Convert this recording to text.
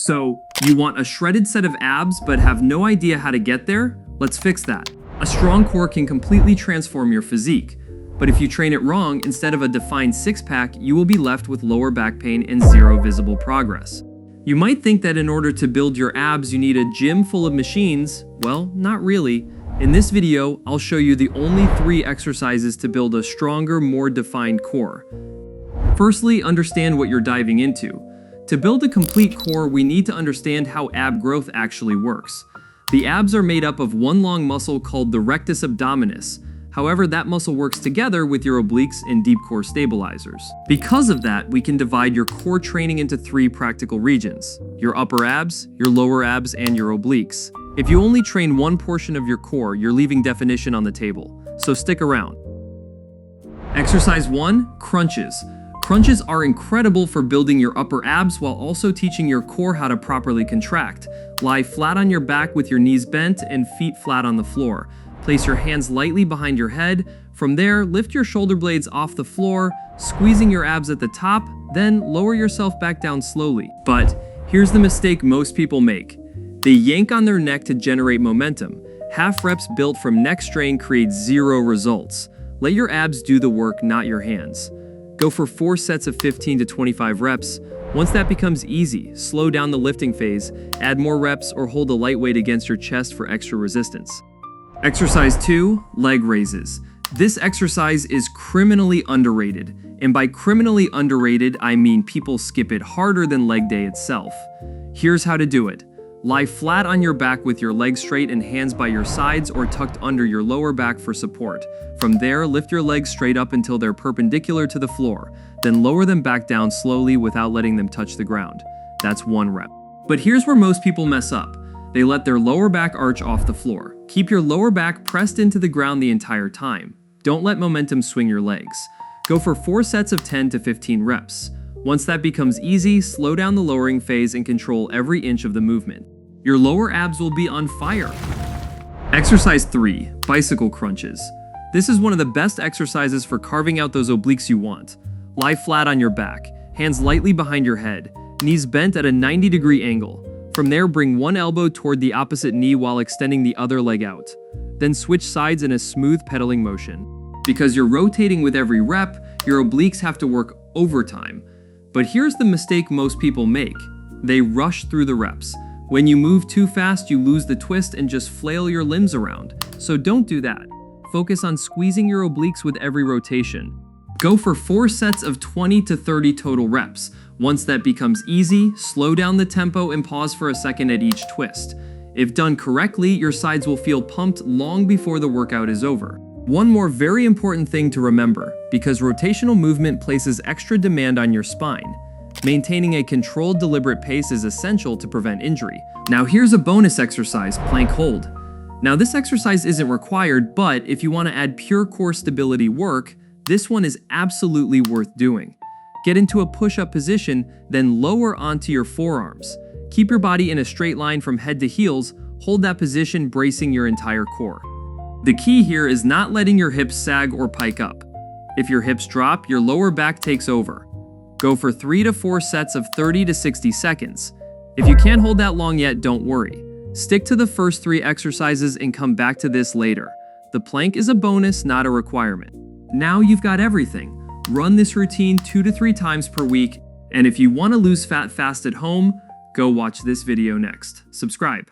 So, you want a shredded set of abs but have no idea how to get there? Let's fix that. A strong core can completely transform your physique. But if you train it wrong, instead of a defined six-pack, you will be left with lower back pain and zero visible progress. You might think that in order to build your abs, you need a gym full of machines. Well, not really. In this video, I'll show you the only 3 exercises to build a stronger, more defined core. Firstly, understand what you're diving into. To build a complete core, we need to understand how ab growth actually works. The abs are made up of one long muscle called the rectus abdominis. However, that muscle works together with your obliques and deep core stabilizers. Because of that, we can divide your core training into 3 practical regions: your upper abs, your lower abs, and your obliques. If you only train one portion of your core, you're leaving definition on the table, so stick around. Exercise 1, crunches. Crunches are incredible for building your upper abs while also teaching your core how to properly contract. Lie flat on your back with your knees bent and feet flat on the floor. Place your hands lightly behind your head. From there, lift your shoulder blades off the floor, squeezing your abs at the top, then lower yourself back down slowly. But here's the mistake most people make. They yank on their neck to generate momentum. Half reps built from neck strain create 0 results. Let your abs do the work, not your hands. Go for 4 sets of 15 to 25 reps. Once that becomes easy, slow down the lifting phase, add more reps, or hold a light weight against your chest for extra resistance. Exercise 2, leg raises. This exercise is criminally underrated. And by criminally underrated, I mean people skip it harder than leg day itself. Here's how to do it. Lie flat on your back with your legs straight and hands by your sides or tucked under your lower back for support. From there, lift your legs straight up until they're perpendicular to the floor. Then lower them back down slowly without letting them touch the ground. That's 1 rep. But here's where most people mess up. They let their lower back arch off the floor. Keep your lower back pressed into the ground the entire time. Don't let momentum swing your legs. Go for 4 sets of 10 to 15 reps. Once that becomes easy, slow down the lowering phase and control every inch of the movement. Your lower abs will be on fire. Exercise 3, bicycle crunches. This is one of the best exercises for carving out those obliques you want. Lie flat on your back, hands lightly behind your head, knees bent at a 90-degree angle. From there, bring one elbow toward the opposite knee while extending the other leg out. Then switch sides in a smooth pedaling motion. Because you're rotating with every rep, your obliques have to work overtime. But here's the mistake most people make. They rush through the reps. When you move too fast, you lose the twist and just flail your limbs around. So don't do that. Focus on squeezing your obliques with every rotation. Go for 4 sets of 20 to 30 total reps. Once that becomes easy, slow down the tempo and pause for a second at each twist. If done correctly, your sides will feel pumped long before the workout is over. One more very important thing to remember, because rotational movement places extra demand on your spine. Maintaining a controlled, deliberate pace is essential to prevent injury. Now here's a bonus exercise, plank hold. Now this exercise isn't required, but if you want to add pure core stability work, this one is absolutely worth doing. Get into a push-up position, then lower onto your forearms. Keep your body in a straight line from head to heels, hold that position bracing your entire core. The key here is not letting your hips sag or pike up. If your hips drop, your lower back takes over. Go for 3 to 4 sets of 30 to 60 seconds. If you can't hold that long yet, don't worry. Stick to the first 3 exercises and come back to this later. The plank is a bonus, not a requirement. Now you've got everything. Run this routine 2 to 3 times per week. And if you want to lose fat fast at home, go watch this video next. Subscribe.